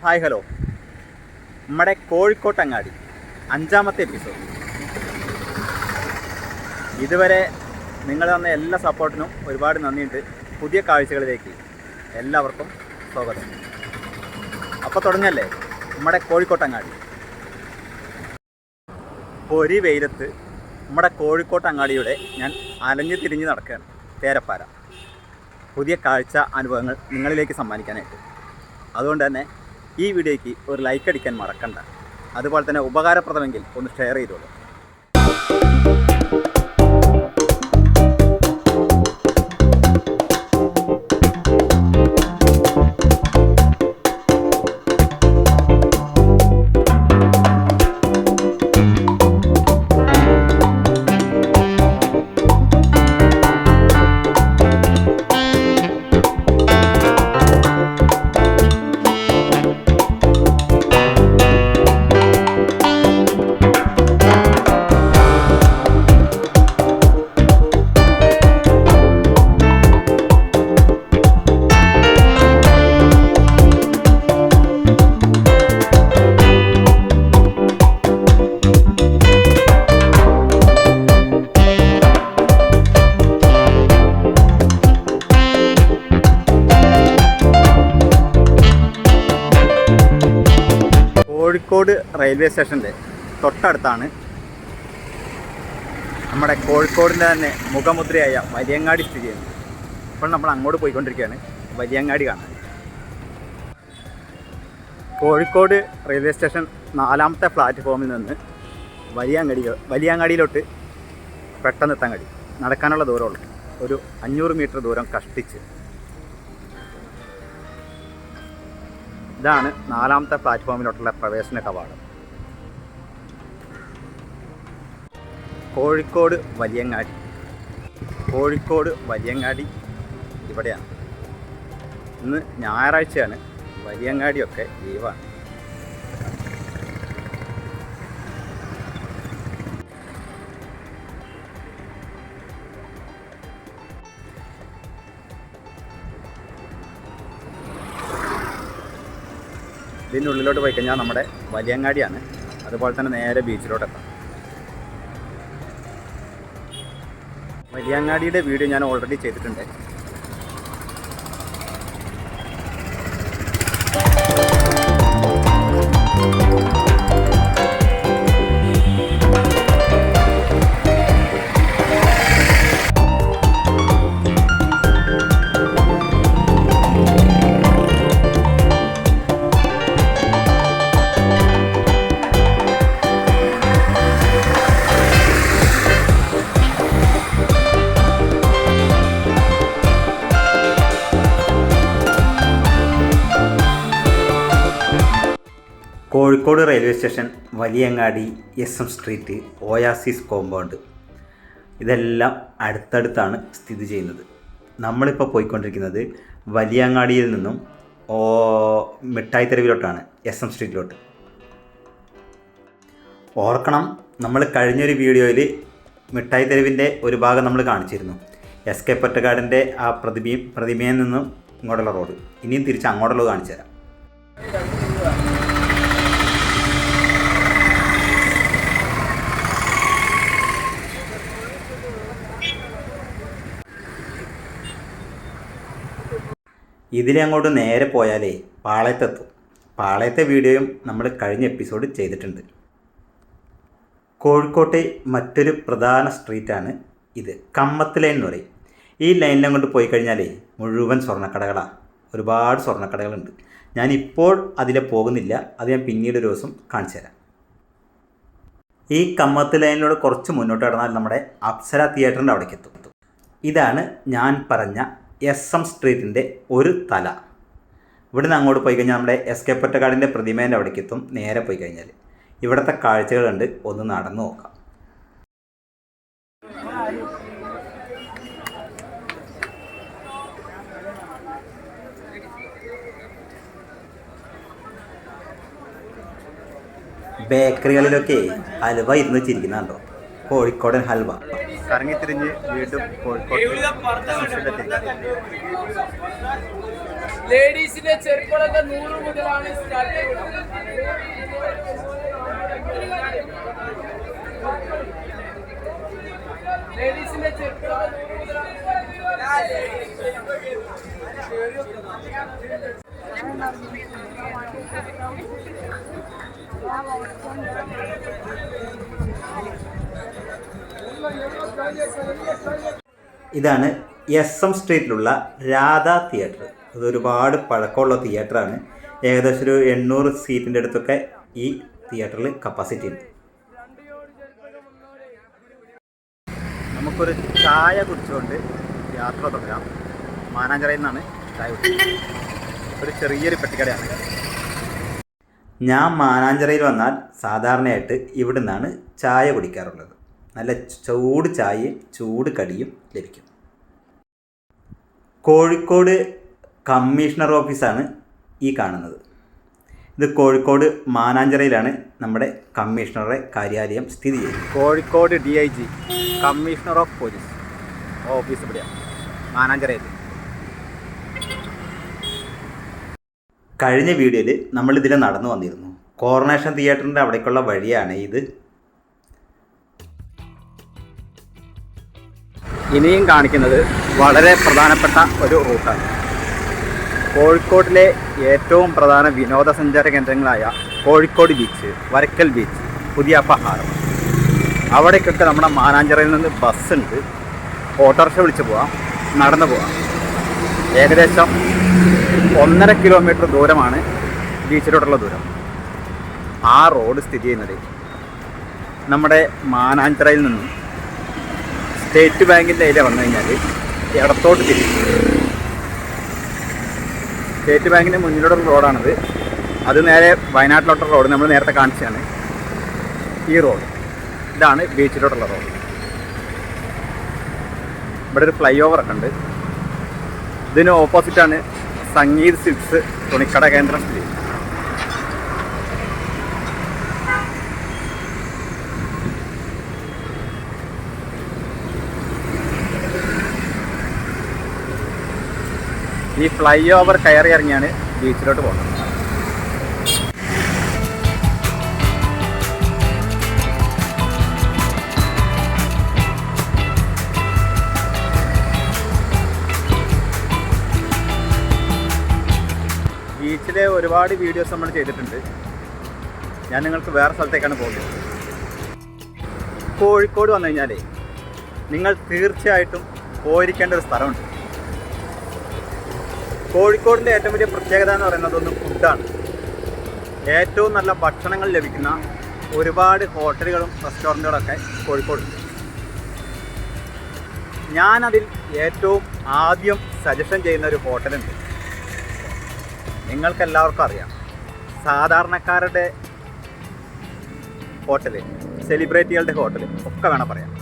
Hi hello, നമ്മുടെ കോഴിക്കോട്ടങ്ങാടി 5ാമത്തെ episode. ഇതുവരെ നിങ്ങൾ തന്ന എല്ലാ സപ്പോർട്ടിനും ഒരുപാട് നന്ദിയുണ്ട്. പുതിയ കാഴ്ചകളിലേക്ക് എല്ലാവർക്കും സ്വാഗതം. അപ്പോൾ തുടങ്ങല്ലേ നമ്മുടെ കോഴിക്കോട്ടങ്ങാടി. ഒരു വെയിലത്ത് നമ്മുടെ കോഴിക്കോട്ടങ്ങാടിയുടെ ഞാൻ അലഞ്ഞു തിരിഞ്ഞ് നടക്കുകയാണ്. തേരപ്പാര പുതിയ കാഴ്ച അനുഭവങ്ങൾ നിങ്ങളിലേക്ക് സമ്മാനിക്കാനായിട്ട്. അതുകൊണ്ട് തന്നെ ഈ വീഡിയോയ്ക്ക് ഒരു ലൈക്ക് അടിക്കാൻ മറക്കണ്ട. അതുപോലെ തന്നെ ഉപകാരപ്രദമെങ്കിൽ ഒന്ന് ഷെയർ ചെയ്തോളൂ. കോഴിക്കോട് റെയിൽവേ സ്റ്റേഷൻ്റെ തൊട്ടടുത്താണ് നമ്മുടെ കോഴിക്കോടിൻ്റെ തന്നെ മുഖമുദ്രയായ വലിയങ്ങാടി സ്ഥിതി ചെയ്യുന്നത്. ഇപ്പോൾ നമ്മൾ അങ്ങോട്ട് പോയിക്കൊണ്ടിരിക്കുകയാണ് വലിയങ്ങാടി കാണാൻ. കോഴിക്കോട് റെയിൽവേ സ്റ്റേഷൻ 4ാമത്തെ പ്ലാറ്റ്ഫോമിൽ നിന്ന് വലിയങ്ങാടിയിലോട്ട് പെട്ടെന്ന് എത്താൻ കഴിയും. നടക്കാനുള്ള ദൂരമുള്ളൂ, ഒരു 500 മീറ്റർ ദൂരം കഷ്ടിച്ച്. ഇതാണ് 4ാമത്തെ പ്ലാറ്റ്ഫോമിലോട്ടുള്ള പ്രവേശന കവാടം. കോഴിക്കോട് വലിയങ്ങാടി ഇവിടെയാണ്. ഇന്ന് ഞായറാഴ്ചയാണ്, വലിയങ്ങാടിയൊക്കെ ലീവാണ്. ഇതിൻ്റെ ഉള്ളിലോട്ട് പോയി കഴിഞ്ഞാൽ നമ്മുടെ വലിയങ്ങാടിയാണ്. അതുപോലെ തന്നെ നേരെ ബീച്ചിലോട്ട് എത്താം. വലിയങ്ങാടിയുടെ വീഡിയോ ഞാൻ ഓൾറെഡി ചെയ്തിട്ടുണ്ട്. Kozhikode railway station, Valiyangadi, SM street, Oasis compound ഇതെല്ലാം അടുത്തടുത്താണ് സ്ഥിതി ചെയ്യുന്നത്. നമ്മളിപ്പോൾ പോയിക്കൊണ്ടിരിക്കുന്നത് വലിയങ്ങാടിയിൽ നിന്നും മിഠായി തെരുവിലോട്ടാണ്, SM സ്ട്രീറ്റിലോട്ട്. ഓർക്കണം, നമ്മൾ കഴിഞ്ഞൊരു വീഡിയോയിൽ മിഠായി തെരുവിൻ്റെ ഒരു ഭാഗം നമ്മൾ കാണിച്ചിരുന്നു. SK പൊറ്റക്കാടിൻ്റെ ആ പ്രതിമയിൽ നിന്നും ഇങ്ങോട്ടുള്ള റോഡ്. ഇനിയും തിരിച്ച് അങ്ങോട്ടുള്ളത് കാണിച്ചു തരാം. ഇതിലെ അങ്ങോട്ട് നേരെ പോയാലേ പാളയത്തെത്തും. പാളയത്തെ വീഡിയോയും നമ്മൾ കഴിഞ്ഞ എപ്പിസോഡ് ചെയ്തിട്ടുണ്ട്. കോഴിക്കോട്ടെ മറ്റൊരു പ്രധാന സ്ട്രീറ്റാണ് ഇത്, കമ്മത്ത് ലൈൻ എന്ന് പറയും. ഈ ലൈനിൽ അങ്ങോട്ട് പോയി കഴിഞ്ഞാലേ മുഴുവൻ സ്വർണ്ണക്കടകളാണ്. ഒരുപാട് സ്വർണ്ണക്കടകളുണ്ട്. ഞാനിപ്പോൾ അതിലെ പോകുന്നില്ല, അത് ഞാൻ പിന്നീട് ഒരു ദിവസം കാണിച്ചു തരാം. ഈ കമ്മത്ത് ലൈനിലൂടെ കുറച്ച് മുന്നോട്ട് കടന്നാൽ നമ്മുടെ അപ്സര തിയേറ്ററിൻ്റെ അവിടേക്ക് എത്തും. ഇതാണ് ഞാൻ പറഞ്ഞ SM സ്ട്രീറ്റിൻ്റെ ഒരു തല. ഇവിടുന്ന് അങ്ങോട്ട് പോയി കഴിഞ്ഞാൽ നമ്മുടെ SK പൊറ്റക്കാടിൻ്റെ പ്രതിമേൻ്റെ അവിടേക്ക് എത്തും. നേരെ പോയി കഴിഞ്ഞാൽ ഇവിടുത്തെ കാഴ്ചകൾ കണ്ട് ഒന്ന് നടന്നു നോക്കാം. ബേക്കറികളിലൊക്കെ ഹലുവ ഇരുന്ന് വെച്ചിരിക്കുന്നുണ്ടോ? കോഴിക്കോടൻ ഹൽവ. കറങ്ങിത്തിരിഞ്ഞ് വീണ്ടും കോഴിക്കോട് ലേഡീസിന്റെ ചെറുപ്പളൊക്കെ 100 മുതലാണ് സ്റ്റാർട്ട് ചെയ്യുന്നത്. ലേഡീസിന്റെ ചെറുപ്പളൊക്കെ 100 മുതലാണ്. ഇതാണ് SM സ്ട്രീറ്റിലുള്ള രാധാ തിയേറ്റർ. ഇത് ഒരുപാട് പഴക്കമുള്ള തിയേറ്ററാണ്. ഏകദേശം ഒരു 800 സീറ്റിൻ്റെ അടുത്തൊക്കെ ഈ തിയേറ്ററിൽ കപ്പാസിറ്റി ഉണ്ട്. നമുക്കൊരു ചായ കുടിച്ചുകൊണ്ട് യാത്ര തുടരാം. മാനാഞ്ചിറയിൽ നിന്നാണ് ചായ കുടിക്കുന്നത്. ഒരു ചെറിയൊരു പെട്ടിക്കടയാണ്. ഞാൻ മാനാഞ്ചിറയിൽ വന്നാൽ സാധാരണയായിട്ട് ഇവിടെ നിന്നാണ് ചായ കുടിക്കാറുള്ളത്. നല്ല ചൂട് ചായയും ചൂട് കടിയും ലഭിക്കും. കോഴിക്കോട് കമ്മീഷണർ ഓഫീസാണ് ഈ കാണുന്നത്. ഇത് കോഴിക്കോട് മാനാഞ്ചിറയിലാണ് നമ്മുടെ കമ്മീഷണറുടെ കാര്യാലയം സ്ഥിതി ചെയ്യുന്നത്. Kozhikode DIG commissioner of police office ഇവിടെയാണ്, മാനാഞ്ചിറയിൽ. കഴിഞ്ഞ വീഡിയോയിൽ നമ്മളിതിൽ നടന്നു വന്നിരുന്നു. കോർണേഷൻ തിയേറ്ററിൻ്റെ അവിടേക്കുള്ള വഴിയാണ് ഇത്. ഇനിയും കാണിക്കുന്നത് വളരെ പ്രധാനപ്പെട്ട ഒരു റൂട്ടാണ്. കോഴിക്കോട്ടിലെ ഏറ്റവും പ്രധാന വിനോദസഞ്ചാര കേന്ദ്രങ്ങളായ Kozhikode beach, Varakkal beach, Puthiyappa harbour, അവിടേക്കൊക്കെ നമ്മുടെ മാനാഞ്ചിറയിൽ നിന്ന് ബസ്സുണ്ട്. ഓട്ടോറിക്ഷ വിളിച്ച് പോവാം, നടന്നു പോവാം. ഏകദേശം 1.5 കിലോമീറ്റർ ദൂരമാണ് ബീച്ചിലോട്ടുള്ള ദൂരം. ആ റോഡ് സ്ഥിതി ചെയ്യുന്നത് നമ്മുടെ മാനാഞ്ചിറയിൽ നിന്നും സ്റ്റേറ്റ് ബാങ്കിൻ്റെ ഏരിയ വന്നു കഴിഞ്ഞാൽ ഇടത്തോട്ട് തിരിക്കും. സ്റ്റേറ്റ് ബാങ്കിൻ്റെ മുന്നിലോട്ടുള്ള റോഡാണിത്. അത് നേരെ വയനാട്ടിലോട്ടുള്ള റോഡ് നമ്മൾ നേരത്തെ കാണിച്ചതാണ് ഈ റോഡ്. ഇതാണ് ബീച്ചിലോട്ടുള്ള റോഡ്. ഇവിടെ ഒരു ഫ്ലൈ ഓവറൊക്കെ ഉണ്ട്. ഇതിന് ഓപ്പോസിറ്റാണ് സംഗീത് സിൽക്സ് തുണിക്കട കേന്ദ്രം സ്ഥിതി. ഈ ഫ്ലൈ ഓവർ കയറി ഇറങ്ങിയാണ് ബീച്ചിലോട്ട് പോകുന്നത്. ബീച്ചിലെ ഒരുപാട് വീഡിയോസ് നമ്മൾ ചെയ്തിട്ടുണ്ട്. ഞാൻ നിങ്ങൾക്ക് വേറെ സ്ഥലത്തേക്കാണ് പോകുന്നത്. കോഴിക്കോട് വന്നു കഴിഞ്ഞാൽ നിങ്ങൾ തീർച്ചയായിട്ടും പോയിരിക്കേണ്ട ഒരു സ്ഥലമുണ്ട്. കോഴിക്കോടിൻ്റെ ഏറ്റവും വലിയ പ്രത്യേകത എന്ന് പറയുന്നത് ഒന്ന് ഫുഡാണ്. ഏറ്റവും നല്ല ഭക്ഷണങ്ങൾ ലഭിക്കുന്ന ഒരുപാട് ഹോട്ടലുകളും റെസ്റ്റോറൻറ്റുകളൊക്കെ കോഴിക്കോടുണ്ട്. ഞാനതിൽ ഏറ്റവും ആദ്യം സജഷൻ ചെയ്യുന്ന ഒരു ഹോട്ടലുണ്ട്. നിങ്ങൾക്കെല്ലാവർക്കും അറിയാം, സാധാരണക്കാരുടെ ഹോട്ടൽ, സെലിബ്രിറ്റികളുടെ ഹോട്ടൽ ഒക്കെ വേണം പറയാം.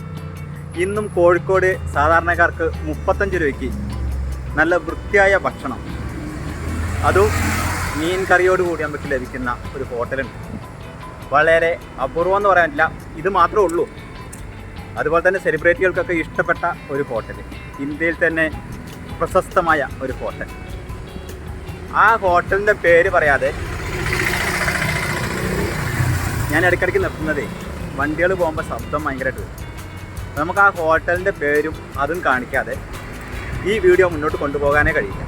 ഇന്നും കോഴിക്കോട് സാധാരണക്കാർക്ക് 35 രൂപയ്ക്ക് നല്ല വൃത്തിയായ ഭക്ഷണം, അതും മീൻ കറിയോട് കൂടി നമുക്ക് ലഭിക്കുന്ന ഒരു ഹോട്ടലുണ്ട്. വളരെ അപൂർവം എന്ന് പറയാനില്ല, ഇത് മാത്രമേ ഉള്ളൂ. അതുപോലെ തന്നെ സെലിബ്രിറ്റികൾക്കൊക്കെ ഇഷ്ടപ്പെട്ട ഒരു ഹോട്ടൽ, ഇന്ത്യയിൽ തന്നെ പ്രശസ്തമായ ഒരു ഹോട്ടൽ. ആ ഹോട്ടലിൻ്റെ പേര് പറയാതെ ഞാൻ ഇടയ്ക്കിടയ്ക്ക് നിർത്തുന്നതേ വണ്ടികൾ പോകുമ്പോൾ ശബ്ദം ഭയങ്കരമായിട്ട് വരും. നമുക്ക് ആ ഹോട്ടലിൻ്റെ പേരും അതും കാണിക്കാതെ ഈ വീഡിയോ മുന്നോട്ട് കൊണ്ടുപോകാനേ കഴിയില്ല.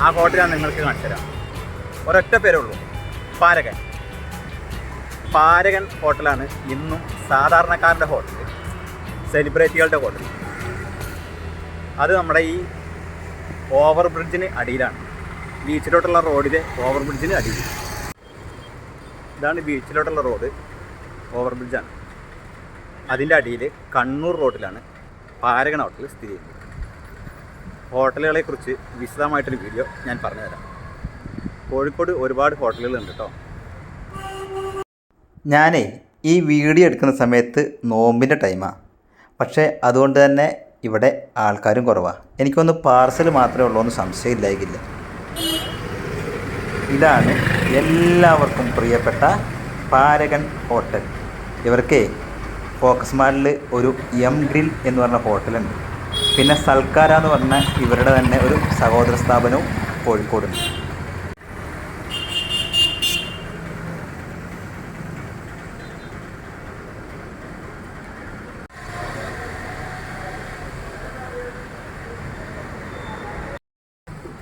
ആ ഹോട്ടൽ ഞാൻ നിങ്ങൾക്ക് കാണിച്ചു തരാം. ഒരൊറ്റ പേരുള്ളൂ, പാരകൻ. പാരകൻ ഹോട്ടലാണ് ഇന്നും സാധാരണക്കാരുടെ ഹോട്ടൽ, സെലിബ്രിറ്റികളുടെ ഹോട്ടൽ. അത് നമ്മുടെ ഈ ഓവർ ബ്രിഡ്ജിന് അടിയിലാണ്. ബീച്ചിലോട്ടുള്ള റോഡിലെ ഓവർ ബ്രിഡ്ജിന് അടിയിൽ. ഇതാണ് ബീച്ചിലോട്ടുള്ള റോഡ്, ഓവർ ബ്രിഡ്ജാണ്. അതിൻ്റെ അടിയിൽ കണ്ണൂർ റോഡിലാണ് പാരകൻ ഹോട്ടൽ സ്ഥിതി ചെയ്യുന്നത്. ഹോട്ടലുകളെക്കുറിച്ച് വിശദമായിട്ടൊരു വീഡിയോ ഞാൻ പറഞ്ഞുതരാം. കോഴിക്കോട് ഒരുപാട് ഹോട്ടലുകളുണ്ട് കേട്ടോ. ഞാനേ ഈ വീഡിയോ എടുക്കുന്ന സമയത്ത് നോമ്പിൻ്റെ ടൈമാണ്. പക്ഷേ അതുകൊണ്ട് തന്നെ ഇവിടെ ആൾക്കാരും കുറവാണ്. എനിക്കൊന്ന് പാർസൽ മാത്രമേ ഉള്ളൂ എന്ന് സംശയമില്ലായിരിക്കില്ല. ഇതാണ് എല്ലാവർക്കും പ്രിയപ്പെട്ട പാരകൻ ഹോട്ടൽ. ഇവർക്ക് ഫോക്കസ് മാളിൽ ഒരു എം ഗ്രിൽ എന്ന് പറഞ്ഞ ഹോട്ടലുണ്ട്. പിന്നെ സൽക്കാര എന്ന് പറഞ്ഞ ഇവരുടെ തന്നെ ഒരു സഹോദര സ്ഥാപനവും കോഴിക്കോടുണ്ട്.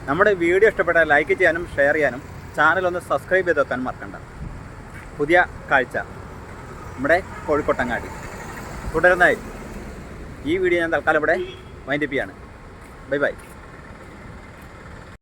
നമ്മുടെ വീഡിയോ ഇഷ്ടപ്പെട്ടാൽ ലൈക്ക് ചെയ്യാനും ഷെയർ ചെയ്യാനും ചാനൽ ഒന്ന് സബ്സ്ക്രൈബ് ചെയ്ത് വെക്കാനും മറക്കണ്ട. പുതിയ കാഴ്ച നമ്മുടെ കോഴിക്കോട്ടങ്ങാടി തുടരുന്നതായിരിക്കും. ഈ വീഡിയോ ഞാൻ തൽക്കാലം ഇവിടെ വൈൻഡപ്പ് ചെയ്യാണ്. Bye bye.